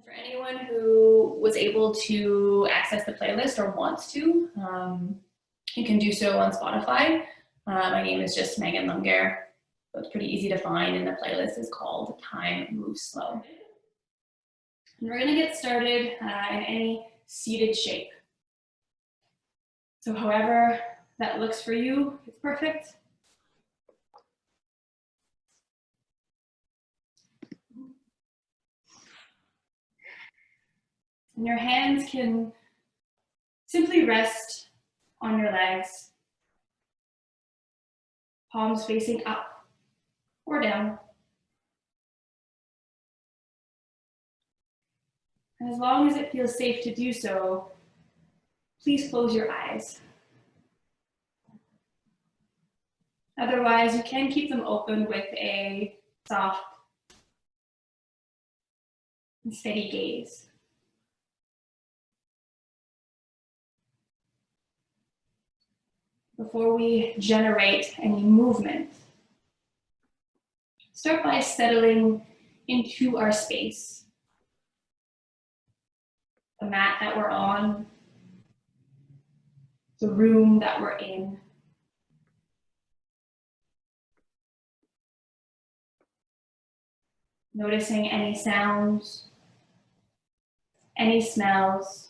For anyone who was able to access the playlist or wants to, you can do so on Spotify. My name is just Megan Lumgair, so it's pretty easy to find, and the playlist is called Time Moves Slow. And we're going to get started in any seated shape. So however that looks for you, it's perfect. And your hands can simply rest on your legs, palms facing up or down. And as long as it feels safe to do so, please close your eyes. Otherwise, you can keep them open with a soft and steady gaze. Before we generate any movement, start by settling into our space. The mat that we're on, the room that we're in. Noticing any sounds, any smells,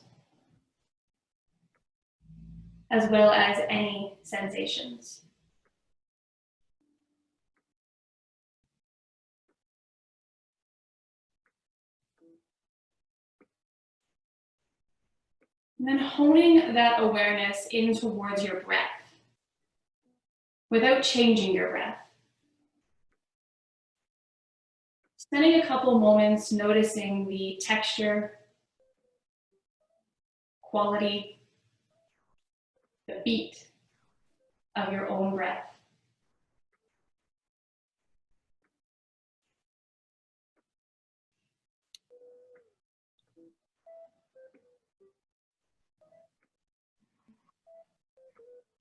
as well as any sensations. And then honing that awareness in towards your breath without changing your breath. Spending a couple moments noticing the texture, quality, the beat of your own breath.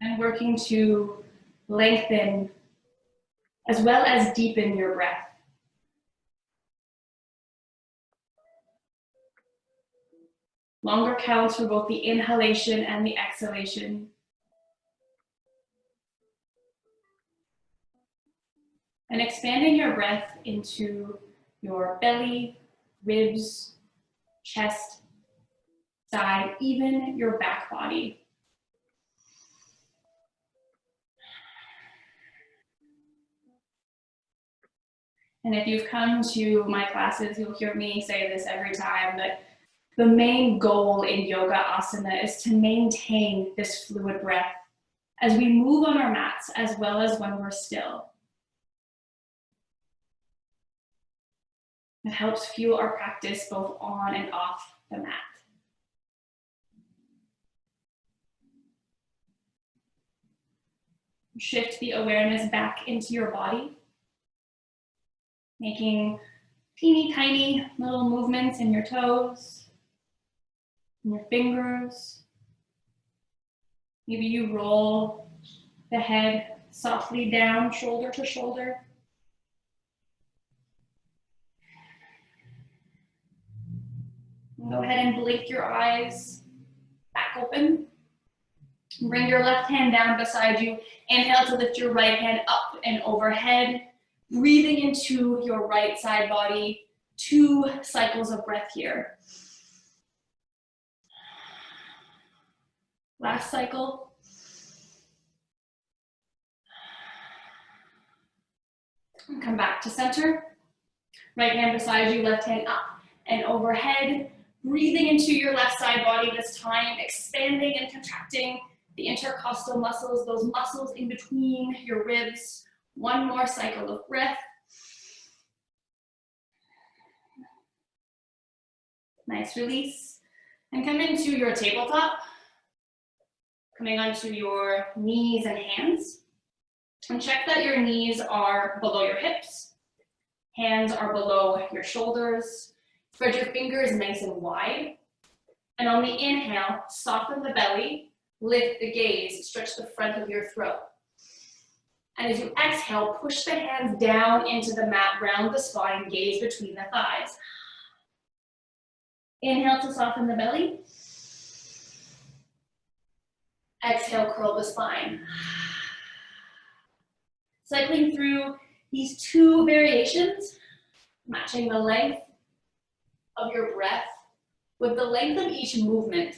And working to lengthen as well as deepen your breath. Longer counts for both the inhalation and the exhalation. And expanding your breath into your belly, ribs, chest, side, even your back body. And if you've come to my classes, you'll hear me say this every time, that the main goal in yoga asana is to maintain this fluid breath as we move on our mats, as well as when we're still. It helps fuel our practice both on and off the mat. Shift the awareness back into your body, making teeny tiny little movements in your toes, in your fingers. Maybe you roll the head softly down, shoulder to shoulder. Go ahead and blink your eyes back open. Bring your left hand down beside you. Inhale to lift your right hand up and overhead. Breathing into your right side body. 2 cycles of breath here. Last cycle. And come back to center. Right hand beside you, left hand up and overhead. Breathing into your left side body this time, expanding and contracting the intercostal muscles, those muscles in between your ribs. 1 more cycle of breath. Nice release. And come into your tabletop. Coming onto your knees and hands. And check that your knees are below your hips. Hands are below your shoulders. Spread your fingers nice and wide. And on the inhale, soften the belly, lift the gaze, stretch the front of your throat. And as you exhale, push the hands down into the mat, round the spine, gaze between the thighs. Inhale to soften the belly. Exhale, curl the spine. Cycling through these two variations, matching the length of your breath with the length of each movement.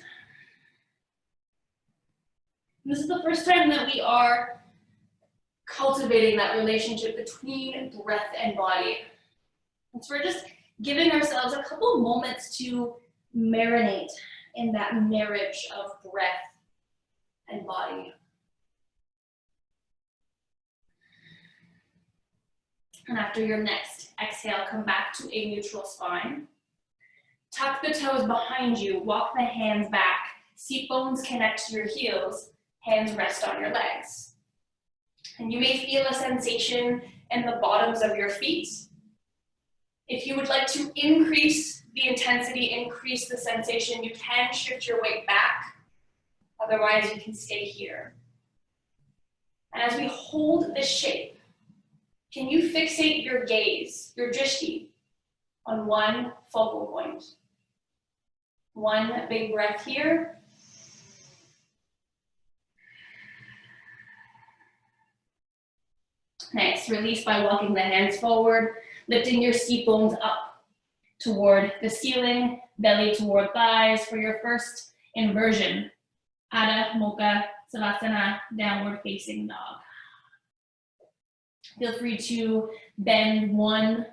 This is the first time that we are cultivating that relationship between breath and body. And so we're just giving ourselves a couple moments to marinate in that marriage of breath and body. And after your next exhale, come back to a neutral spine. Tuck the toes behind you, walk the hands back, seat bones connect to your heels, hands rest on your legs. And you may feel a sensation in the bottoms of your feet. If you would like to increase the intensity, increase the sensation, you can shift your weight back. Otherwise, you can stay here. And as we hold this shape, can you fixate your gaze, your drishti, on one focal point? One big breath here. Next, release by walking the hands forward, lifting your seat bones up toward the ceiling, belly toward thighs for your first inversion. Adha Mukha Savasana, downward facing dog. Feel free to bend one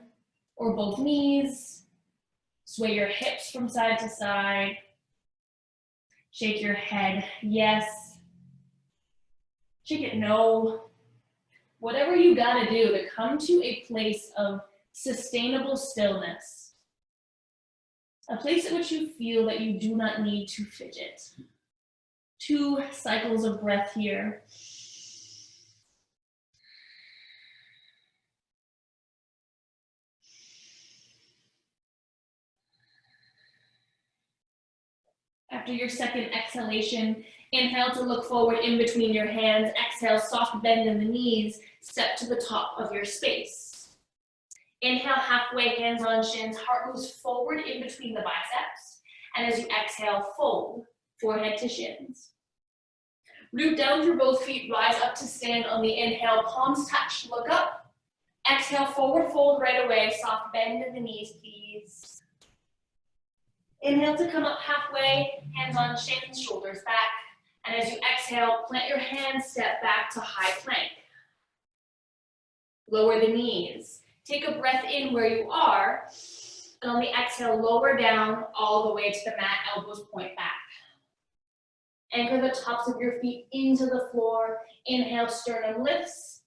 or both knees, sway your hips from side to side, shake your head, yes, shake it no. Whatever you gotta do to come to a place of sustainable stillness, a place at which you feel that you do not need to fidget. 2 cycles of breath here. After your second exhalation, inhale to look forward in between your hands. Exhale, soft bend in the knees. Step to the top of your space. Inhale, halfway, hands on shins. Heart moves forward in between the biceps. And as you exhale, fold, forehead to shins. Root down through both feet. Rise up to stand on the inhale. Palms touch, look up. Exhale, forward fold right away. Soft bend in the knees, please. Inhale to come up halfway, hands on shins, shoulders back. And as you exhale, plant your hands, step back to high plank. Lower the knees. Take a breath in where you are. And on the exhale, lower down all the way to the mat, elbows point back. Anchor the tops of your feet into the floor. Inhale, sternum lifts.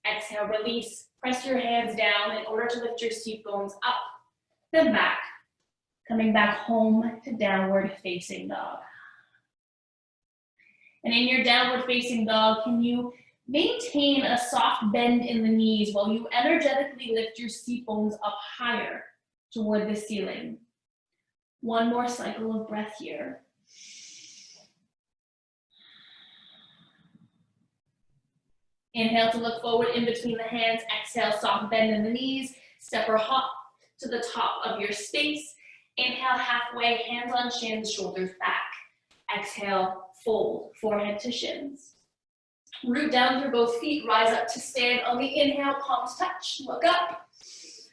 Exhale, release. Press your hands down in order to lift your seat bones up, then back. Coming back home to downward facing dog. And in your downward facing dog, can you maintain a soft bend in the knees while you energetically lift your seat bones up higher toward the ceiling? One more cycle of breath here. Inhale to look forward in between the hands. Exhale, soft bend in the knees. Step or hop to the top of your space. Inhale, halfway, hands on shins, shoulders back. Exhale, fold, forehead to shins. Root down through both feet, rise up to stand. On the inhale, palms touch, look up.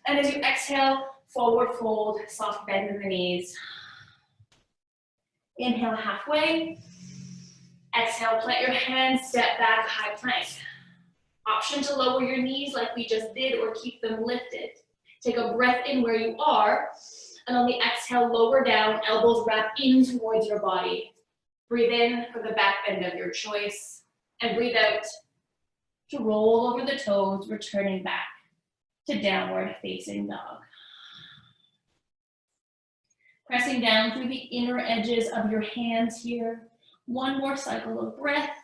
And as you exhale, forward fold, soft bend in the knees. Inhale, halfway. Exhale, plant your hands, step back, high plank. Option to lower your knees like we just did or keep them lifted. Take a breath in where you are. And on the exhale, lower down, elbows wrap in towards your body. Breathe in for the back bend of your choice. And breathe out to roll over the toes, returning back to downward facing dog. Pressing down through the inner edges of your hands here. One more cycle of breath.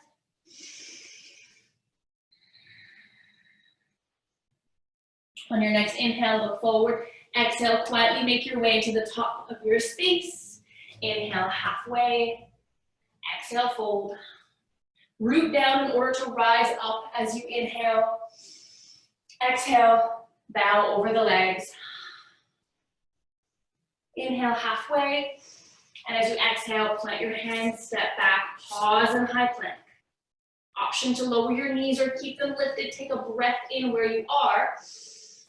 On your next inhale, look forward. Exhale, quietly make your way to the top of your space. Inhale, halfway. Exhale, fold. Root down in order to rise up as you inhale. Exhale, bow over the legs. Inhale halfway, and as you exhale, plant your hands, step back, pause in high plank. Option to lower your knees or keep them lifted. Take a breath in where you are,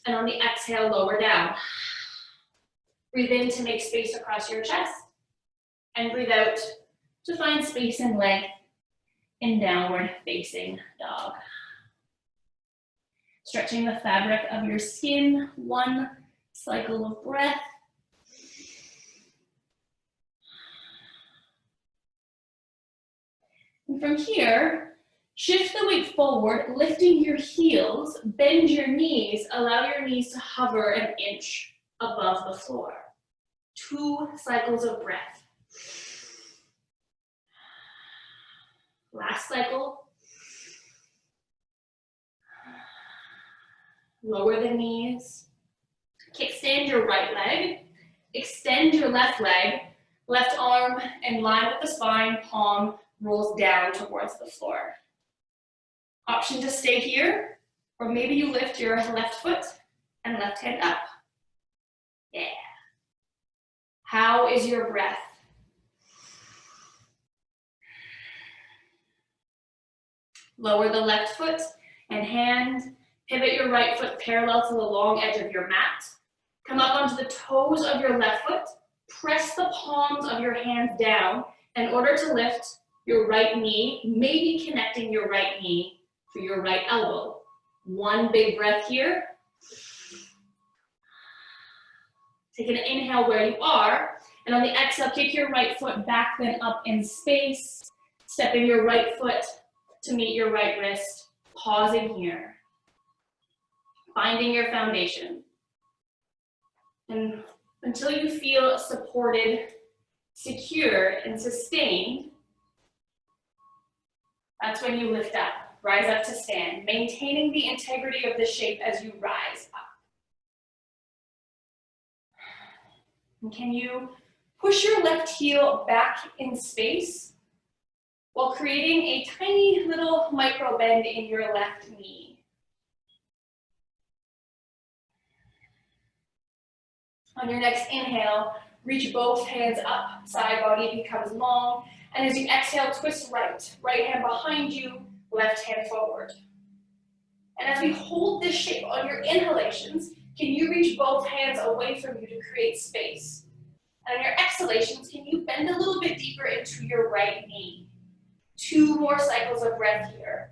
and on the exhale, lower down. Breathe in to make space across your chest, and breathe out to find space and length in downward facing dog. Stretching the fabric of your skin, one cycle of breath. And from here, shift the weight forward, lifting your heels, bend your knees, allow your knees to hover an inch above the floor. 2 cycles of breath. Last cycle. Lower the knees. Kickstand your right leg. Extend your left leg. Left arm in line with the spine, palm rolls down towards the floor. Option to stay here, or maybe you lift your left foot and left hand up. Yeah. How is your breath? Lower the left foot and hand. Pivot your right foot parallel to the long edge of your mat. Come up onto the toes of your left foot. Press the palms of your hands down in order to lift your right knee, maybe connecting your right knee to your right elbow. One big breath here. Take an inhale where you are, and on the exhale, kick your right foot back, then up in space. Stepping your right foot to meet your right wrist. Pausing here. Finding your foundation. And until you feel supported, secure, and sustained, that's when you lift up. Rise up to stand, maintaining the integrity of the shape as you rise up. And can you push your left heel back in space while creating a tiny little micro bend in your left knee? On your next inhale, reach both hands up, side body becomes long, and as you exhale, twist right. Right hand behind you, left hand forward. And as we hold this shape on your inhalations, can you reach both hands away from you to create space? And on your exhalations, can you bend a little bit deeper into your right knee? 2 more cycles of breath here.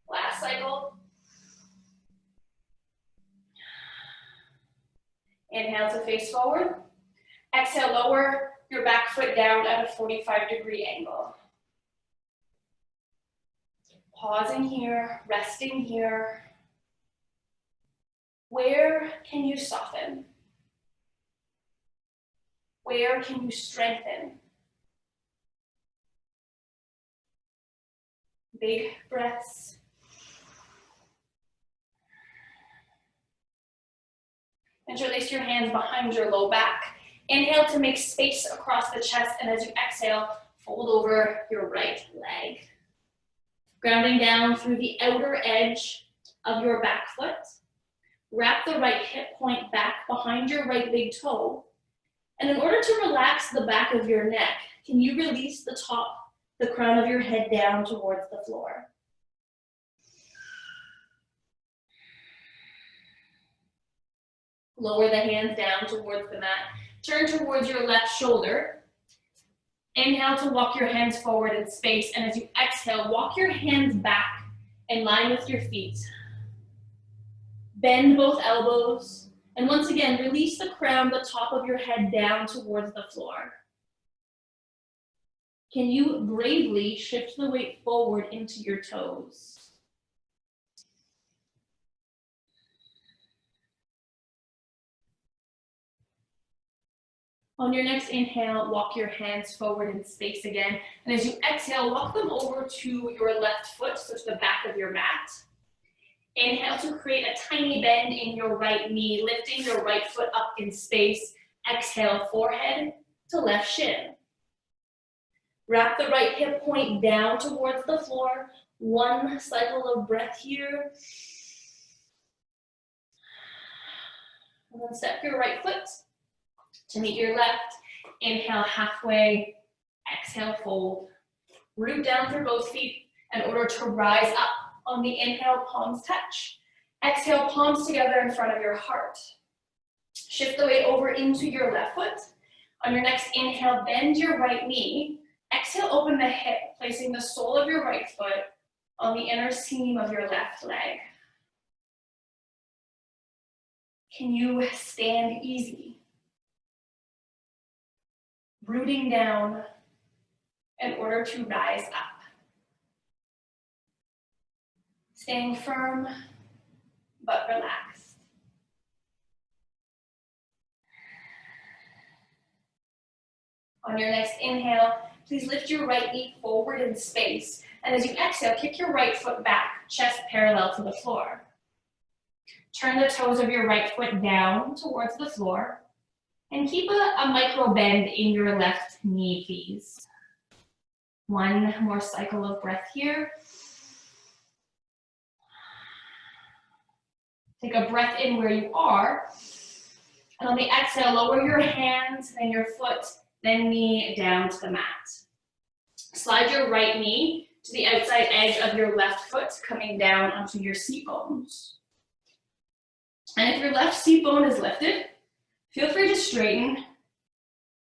Last cycle. Inhale to face forward. Exhale, lower your back foot down at a 45-degree angle. Pausing here, resting here. Where can you soften? Where can you strengthen? Big breaths. Interlace your hands behind your low back. Inhale to make space across the chest, and as you exhale, fold over your right leg. Grounding down through the outer edge of your back foot. Wrap the right hip point back behind your right big toe. And in order to relax the back of your neck, can you release the crown of your head down towards the floor? Lower the hands down towards the mat. Turn towards your left shoulder. Inhale to walk your hands forward in space, and as you exhale, walk your hands back in line with your feet. Bend both elbows, and once again, release the crown, the top of your head down towards the floor. Can you bravely shift the weight forward into your toes? On your next inhale, walk your hands forward in space again. And as you exhale, walk them over to your left foot, so to the back of your mat. Inhale to create a tiny bend in your right knee, lifting your right foot up in space. Exhale, forehead to left shin. Wrap the right hip point down towards the floor. 1 cycle of breath here. And then step your right foot to meet your left. Inhale halfway, exhale fold. Root down through both feet in order to rise up. On the inhale, palms touch. Exhale, palms together in front of your heart. Shift the weight over into your left foot. On your next inhale, bend your right knee. Exhale, open the hip, placing the sole of your right foot on the inner seam of your left leg. Can you stand easy? Rooting down in order to rise up. Staying firm, but relaxed. On your next inhale, please lift your right knee forward in space. And as you exhale, kick your right foot back, chest parallel to the floor. Turn the toes of your right foot down towards the floor. And keep a micro bend in your left knee, please. One more cycle of breath here. Take a breath in where you are. And on the exhale, lower your hands, then your foot, then knee down to the mat. Slide your right knee to the outside edge of your left foot, coming down onto your seat bones. And if your left seat bone is lifted, feel free to straighten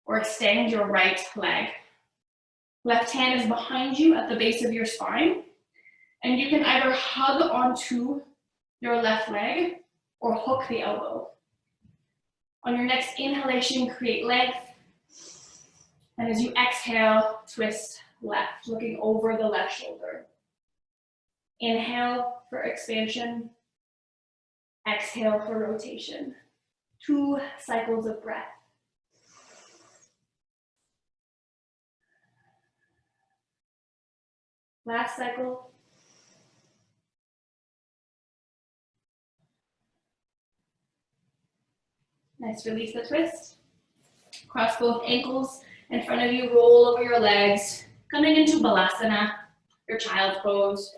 or extend your right leg. Left hand is behind you at the base of your spine, and you can either hug onto your left leg or hook the elbow. On your next inhalation, create length. And as you exhale, twist left, looking over the left shoulder. Inhale for expansion. Exhale for rotation. 2 cycles of breath. Last cycle. Nice, release the twist. Cross both ankles in front of you, roll over your legs, coming into balasana, your child's pose.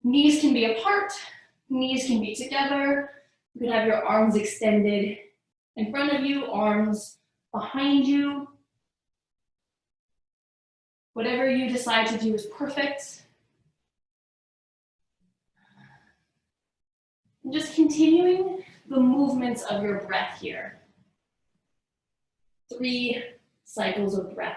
Knees can be apart, knees can be together. You could have your arms extended in front of you, arms behind you. Whatever you decide to do is perfect. And just continuing the movements of your breath here. 3 cycles of breath.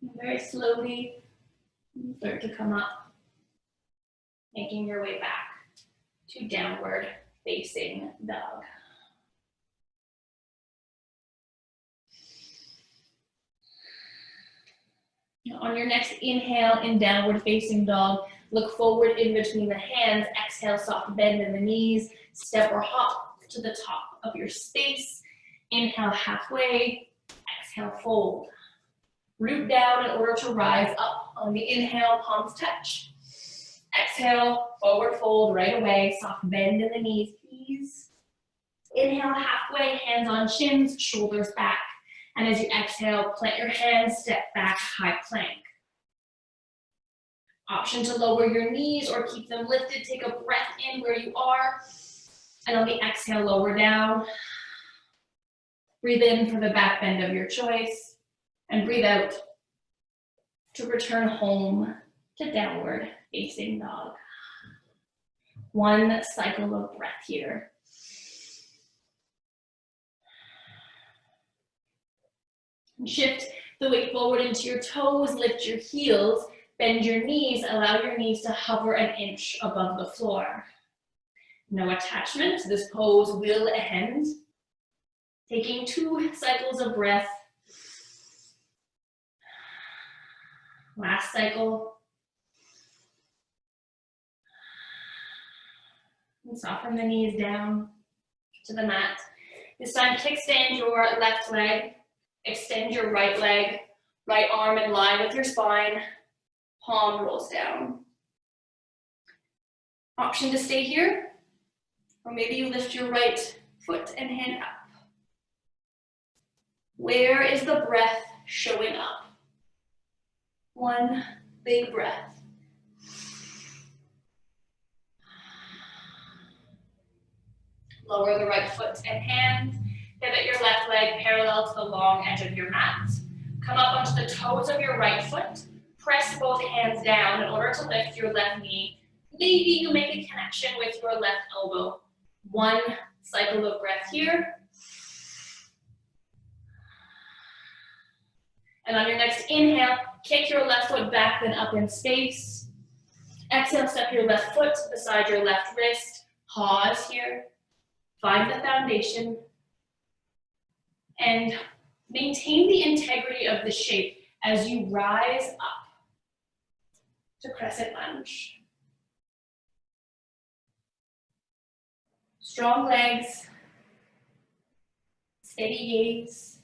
And very slowly, start to come up, making your way back to downward facing dog. Now on your next inhale in downward facing dog, look forward in between the hands. Exhale, soft bend in the knees. Step or hop to the top of your space. Inhale halfway. Exhale, fold. Root down in order to rise up. On the inhale, palms touch. Exhale, forward fold right away. Soft bend in the knees, please. Inhale halfway, hands on shins, shoulders back. And as you exhale, plant your hands, step back, high plank. Option to lower your knees or keep them lifted. Take a breath in where you are. And on the exhale, lower down. Breathe in for the back bend of your choice. And breathe out to return home to downward facing dog. 1 cycle of breath here. And shift the weight forward into your toes, lift your heels, bend your knees, allow your knees to hover an inch above the floor. No attachment, this pose will end. Taking 2 cycles of breath. Last cycle. And soften the knees down to the mat. This time, kickstand your left leg. Extend your right leg, right arm in line with your spine, palm rolls down. Option to stay here, or maybe you lift your right foot and hand up. Where is the breath showing up? One big breath. Lower the right foot and hand. Pivot your left leg parallel to the long edge of your mat. Come up onto the toes of your right foot. Press both hands down in order to lift your left knee. Maybe you make a connection with your left elbow. One cycle of breath here. And on your next inhale, kick your left foot back, then up in space. Exhale, step your left foot beside your left wrist. Pause here. Find the foundation. And maintain the integrity of the shape as you rise up to crescent lunge. Strong legs, steady gaze.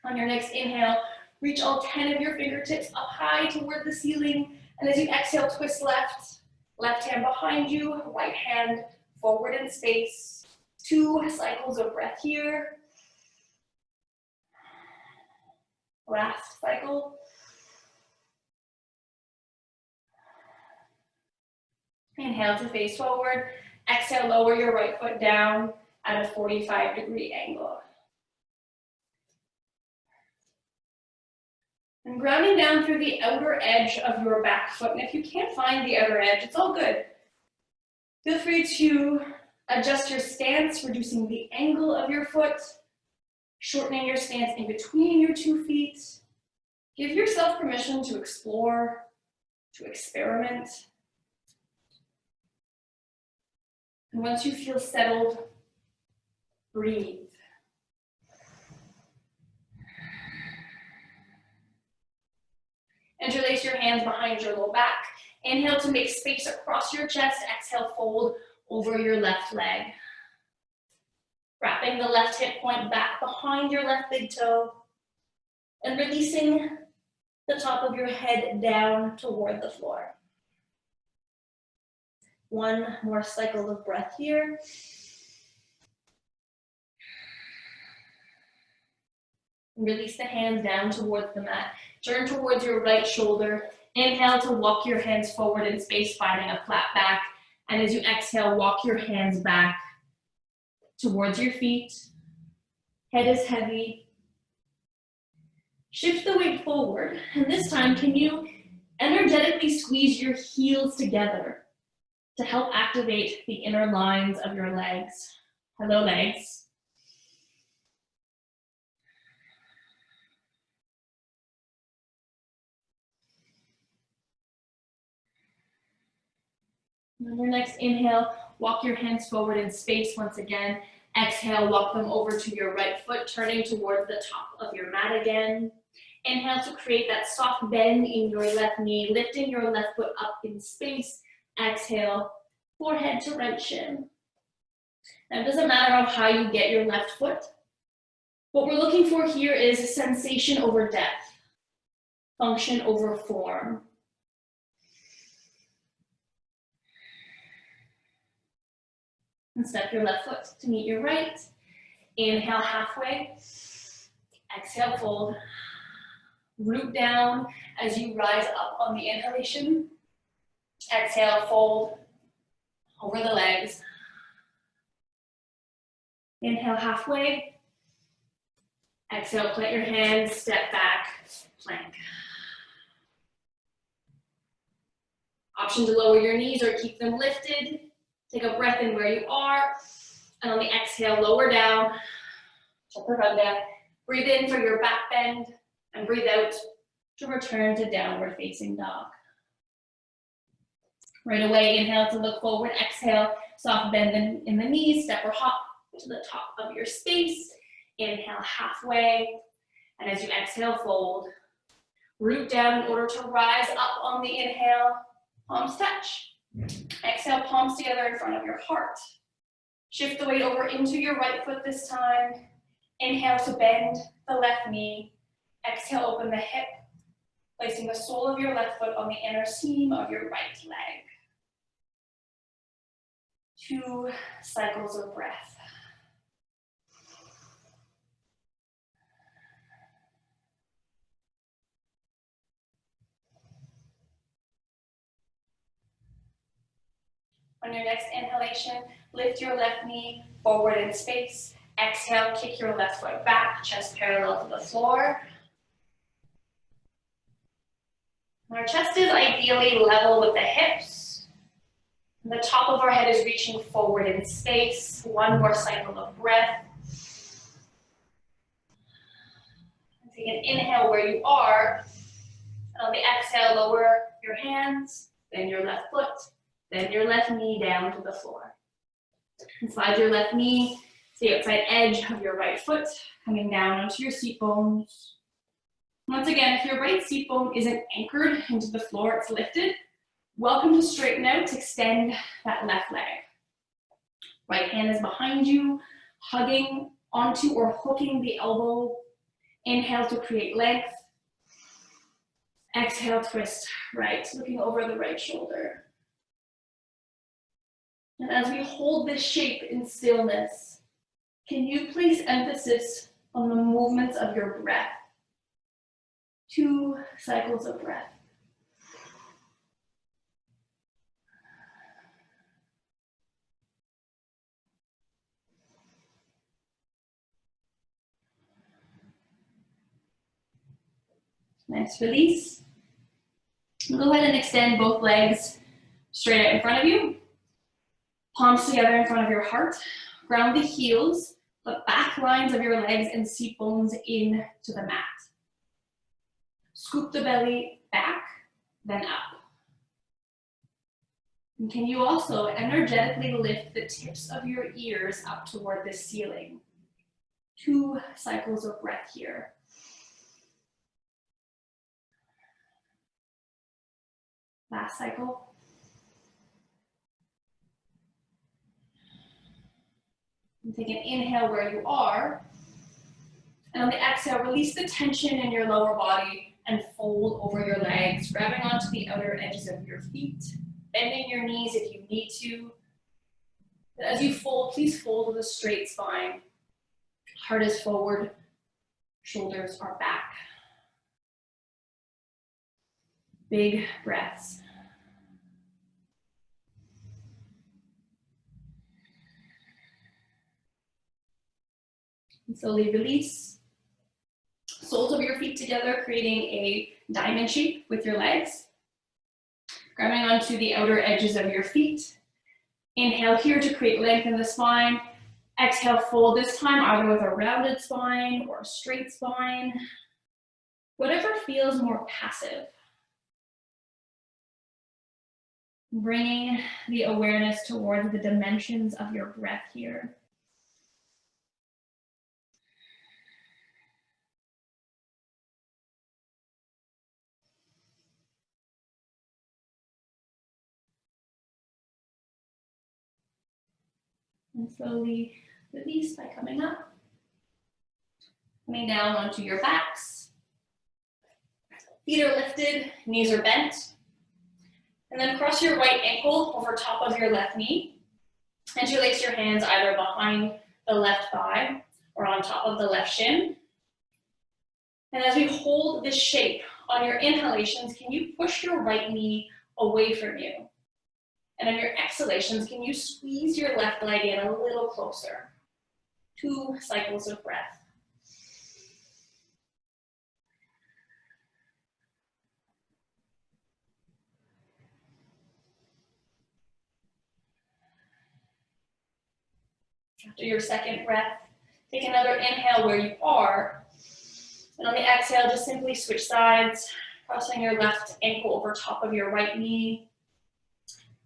On your next inhale, reach all 10 of your fingertips up high toward the ceiling. And as you exhale, twist left. Left hand behind you, right hand forward in space. 2 cycles of breath here. Last cycle. Inhale to face forward. Exhale, lower your right foot down at a 45-degree angle. And grounding down through the outer edge of your back foot. And if you can't find the outer edge, it's all good. Feel free to adjust your stance, reducing the angle of your foot, shortening your stance in between your 2 feet. Give yourself permission to explore, to experiment. And once you feel settled, breathe. Interlace your hands behind your low back. Inhale to make space across your chest. Exhale, fold over your left leg. Wrapping the left hip point back behind your left big toe. And releasing the top of your head down toward the floor. 1 more cycle of breath here. Release the hands down towards the mat. Turn towards your right shoulder. Inhale to walk your hands forward in space, finding a flat back. And as you exhale, walk your hands back towards your feet. Head is heavy. Shift the weight forward. And this time, can you energetically squeeze your heels together to help activate the inner lines of your legs? Hello, legs. On your next inhale, walk your hands forward in space once again. Exhale, walk them over to your right foot, turning towards the top of your mat again. Inhale to create that soft bend in your left knee, lifting your left foot up in space. Exhale, forehead to right shin. Now it doesn't matter how high you get your left foot. What we're looking for here is sensation over depth, function over form. And step your left foot to meet your right. Inhale halfway. Exhale, fold. Root down as you rise up on the inhalation. Exhale, fold over the legs. Inhale halfway. Exhale, plant your hands, step back, plank. Option to lower your knees or keep them lifted. Take a breath in where you are, and on the exhale, lower down, chaturanga. Breathe in for your back bend, and breathe out to return to downward facing dog. Right away, inhale to look forward, exhale, soft bend in the knees, step or hop to the top of your space. Inhale halfway, and as you exhale, fold. Root down in order to rise up on the inhale, palms touch. Exhale, palms together in front of your heart. Shift the weight over into your right foot this time. Inhale to bend the left knee. Exhale, open the hip, placing the sole of your left foot on the inner seam of your right leg. 2 cycles of breath. On your next inhalation, lift your left knee forward in space. Exhale, kick your left foot back, chest parallel to the floor. Our chest is ideally level with the hips. The top of our head is reaching forward in space. 1 more cycle of breath. Take an inhale where you are. And on the exhale, lower your hands, then your left foot, then your left knee down to the floor. And slide your left knee to the outside edge of your right foot, coming down onto your seat bones. Once again, if your right seat bone isn't anchored into the floor, it's lifted, welcome to straighten out, extend that left leg. Right hand is behind you, hugging onto or hooking the elbow. Inhale to create length. Exhale, twist right, looking over the right shoulder. And as we hold this shape in stillness, can you place emphasis on the movements of your breath? 2 cycles of breath. Nice release. Go ahead and extend both legs straight out in front of you. Palms together in front of your heart. Ground the heels, the back lines of your legs and seat bones into the mat. Scoop the belly back, then up. And can you also energetically lift the tips of your ears up toward the ceiling? 2 cycles of breath here. Last cycle. And take an inhale where you are. And on the exhale, release the tension in your lower body and fold over your legs, grabbing onto the outer edges of your feet, bending your knees if you need to. But as you fold, please fold with a straight spine. Heart is forward, shoulders are back. Big breaths. And slowly release. Soles of your feet together, creating a diamond shape with your legs. Grabbing onto the outer edges of your feet. Inhale here to create length in the spine. Exhale, fold this time either with a rounded spine or a straight spine. Whatever feels more passive. Bringing the awareness towards the dimensions of your breath here. And slowly release by coming up. Coming down onto your backs. Feet are lifted, knees are bent. And then cross your right ankle over top of your left knee. Interlace your hands either behind the left thigh or on top of the left shin. And as we hold this shape on your inhalations, can you push your right knee away from you? And on your exhalations, can you squeeze your left leg in a little closer? 2 cycles of breath. After your second breath, take another inhale where you are. And on the exhale, just simply switch sides, crossing your left ankle over top of your right knee.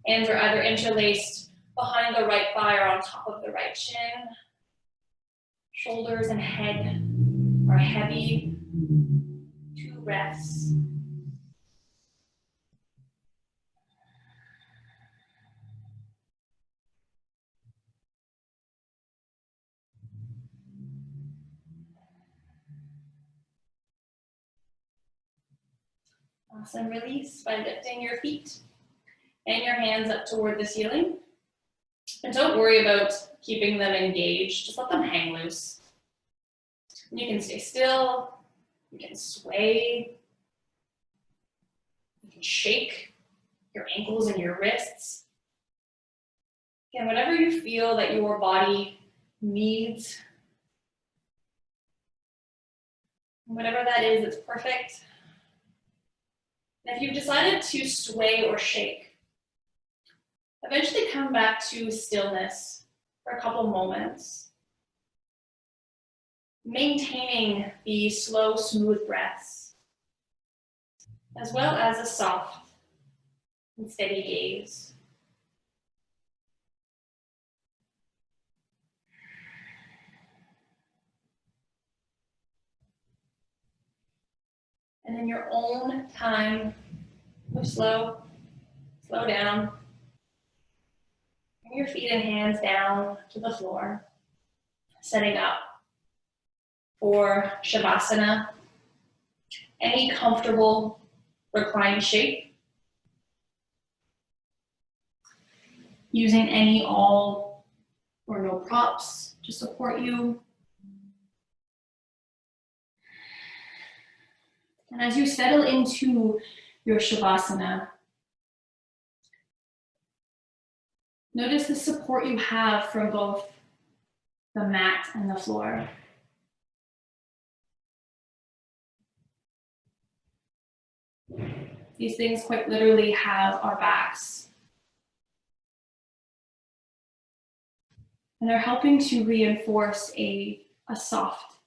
Hands are either interlaced behind the right thigh or on top of the right shin. Shoulders and head are heavy. 2 breaths. Awesome. Release by lifting your feet and your hands up toward the ceiling. And don't worry about keeping them engaged. Just let them hang loose. And you can stay still. You can sway. You can shake your ankles and your wrists. Again, whatever you feel that your body needs, whatever that is, it's perfect. And if you've decided to sway or shake, eventually come back to stillness for a couple moments, maintaining the slow, smooth breaths, as well as a soft and steady gaze. And in your own time, move slow down. Bring your feet and hands down to the floor, setting up for Shavasana, any comfortable reclined shape, using any all or no props to support you. And as you settle into your Shavasana, notice the support you have from both the mat and the floor. These things quite literally have our backs. And they're helping to reinforce a soft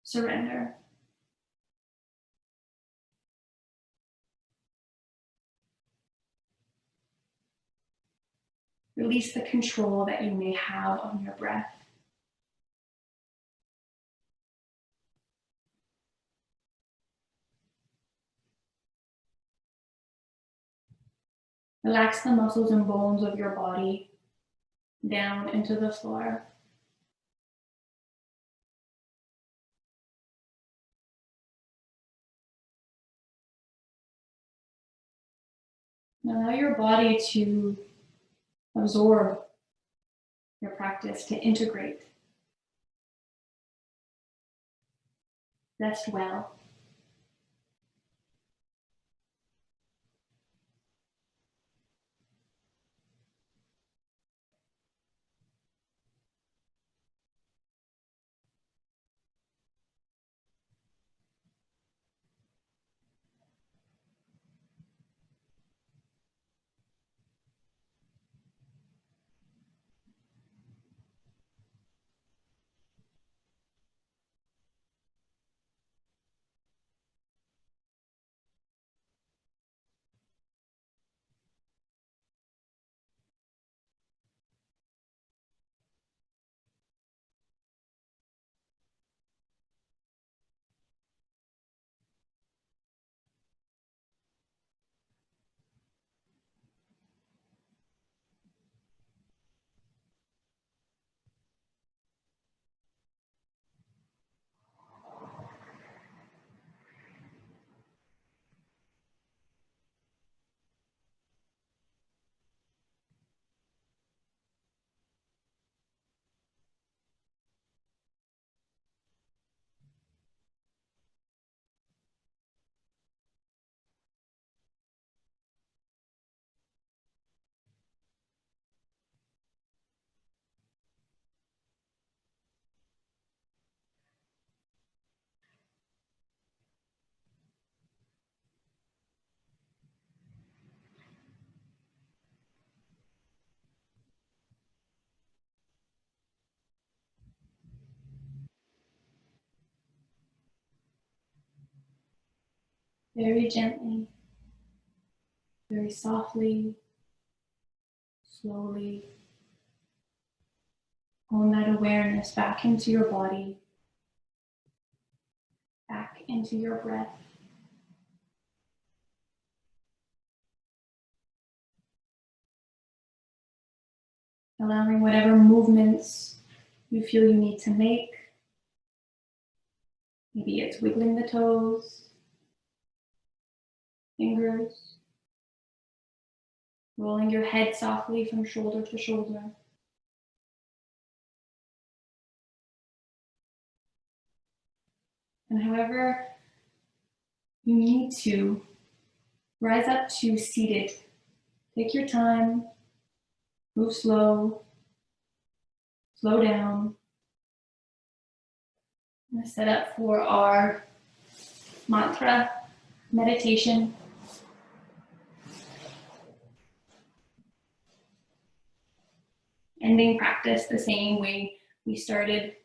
surrender. Release the control that you may have on your breath. Relax the muscles and bones of your body down into the floor. Allow your body to absorb your practice, to integrate. Rest well. Very gently, very softly, slowly. Pull that awareness back into your body, back into your breath. Allowing whatever movements you feel you need to make. Maybe it's wiggling the toes, fingers, rolling your head softly from shoulder to shoulder. And however you need to, rise up to seated. Take your time, move slow, slow down. I'm going to set up for our mantra meditation. Ending practice the same way we started,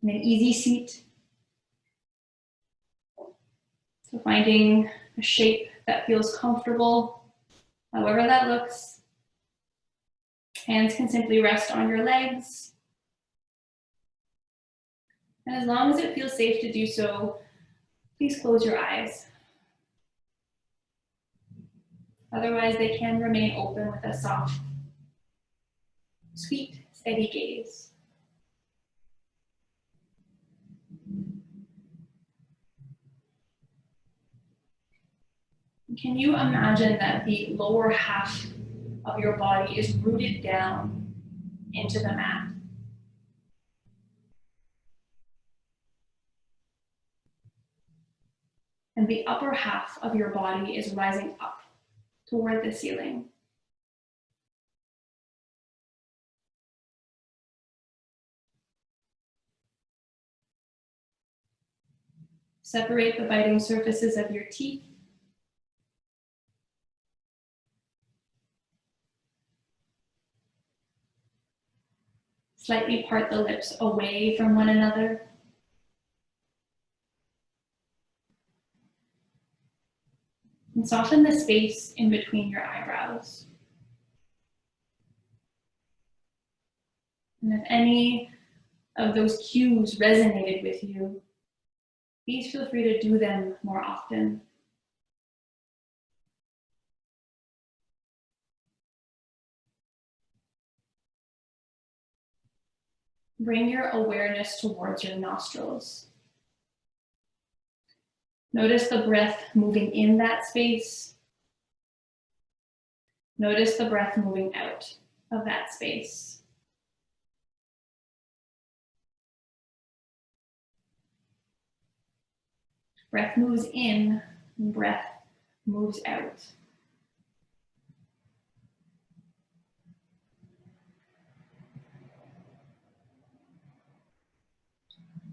in an easy seat. So finding a shape that feels comfortable, however that looks. Hands can simply rest on your legs. And as long as it feels safe to do so, please close your eyes. Otherwise, they can remain open with a soft, sweet, steady gaze. Can you imagine that the lower half of your body is rooted down into the mat? And the upper half of your body is rising up toward the ceiling. Separate the biting surfaces of your teeth. Slightly part the lips away from one another. And soften the space in between your eyebrows. And if any of those cues resonated with you, please feel free to do them more often. Bring your awareness towards your nostrils. Notice the breath moving in that space. Notice the breath moving out of that space. Breath moves in, and breath moves out.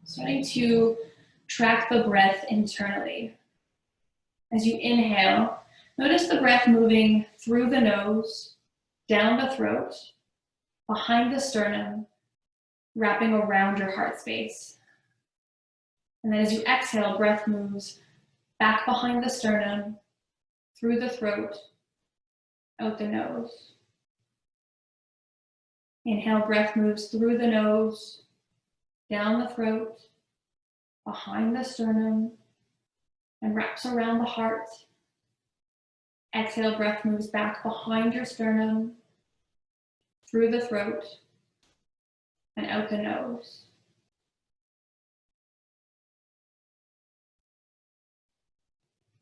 Starting to track the breath internally. As you inhale, notice the breath moving through the nose, down the throat, behind the sternum, wrapping around your heart space. And then as you exhale, breath moves back behind the sternum, through the throat, out the nose. Inhale, breath moves through the nose, down the throat, behind the sternum, and wraps around the heart. Exhale, breath moves back behind your sternum, through the throat, and out the nose.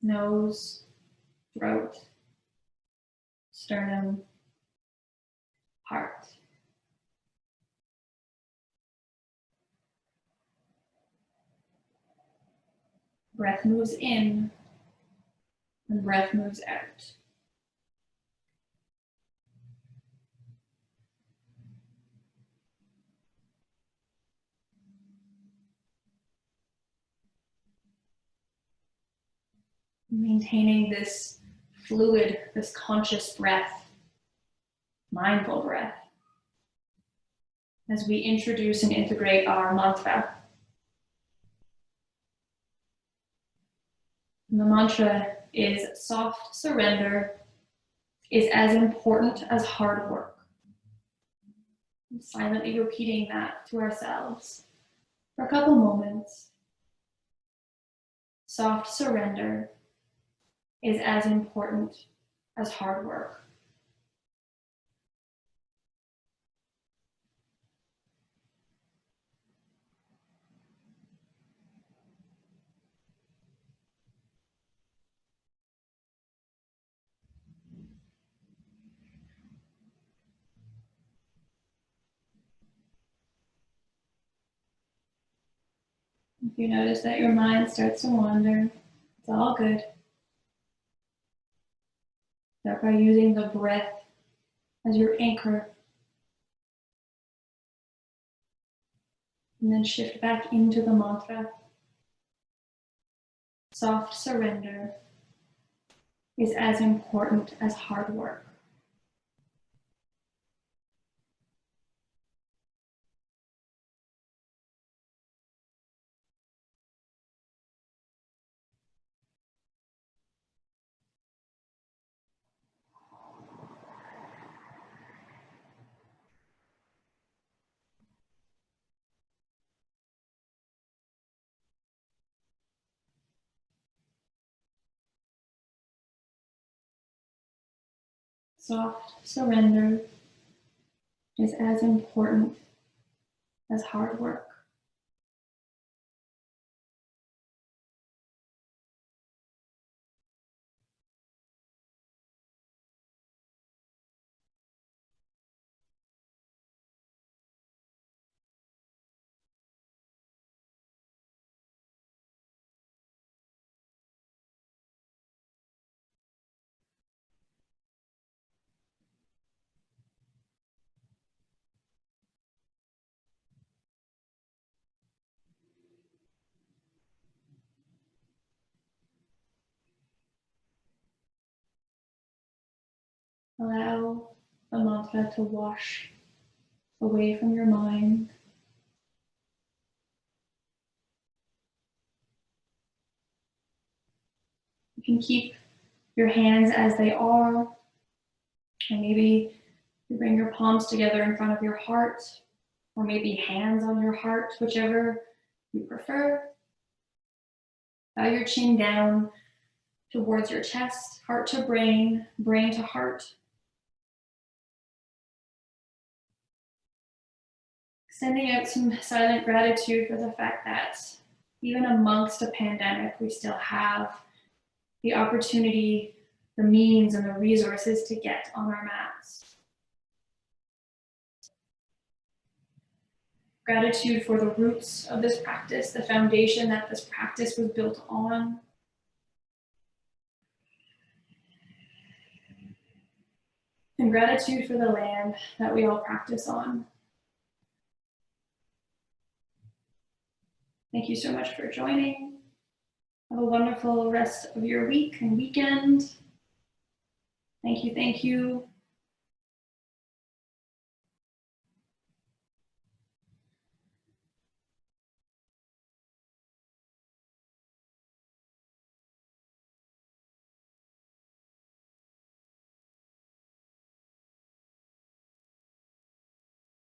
Nose, throat, sternum, heart. Breath moves in, and breath moves out. Maintaining this fluid, this conscious breath, mindful breath, as we introduce and integrate our mantra. And the mantra is soft surrender is as important as hard work. And silently repeating that to ourselves for a couple moments. Soft surrender is as important as hard work. If you notice that your mind starts to wander, it's all good. Start by using the breath as your anchor. And then shift back into the mantra. Soft surrender is as important as hard work. Soft surrender is as important as hard work. Allow the mantra to wash away from your mind. You can keep your hands as they are, and maybe you bring your palms together in front of your heart, or maybe hands on your heart, whichever you prefer. Bow your chin down towards your chest, heart to brain, brain to heart. Sending out some silent gratitude for the fact that even amongst a pandemic, we still have the opportunity, the means, and the resources to get on our mats. Gratitude for the roots of this practice, the foundation that this practice was built on. And gratitude for the land that we all practice on. Thank you so much for joining. Have a wonderful rest of your week and weekend. Thank you, thank you.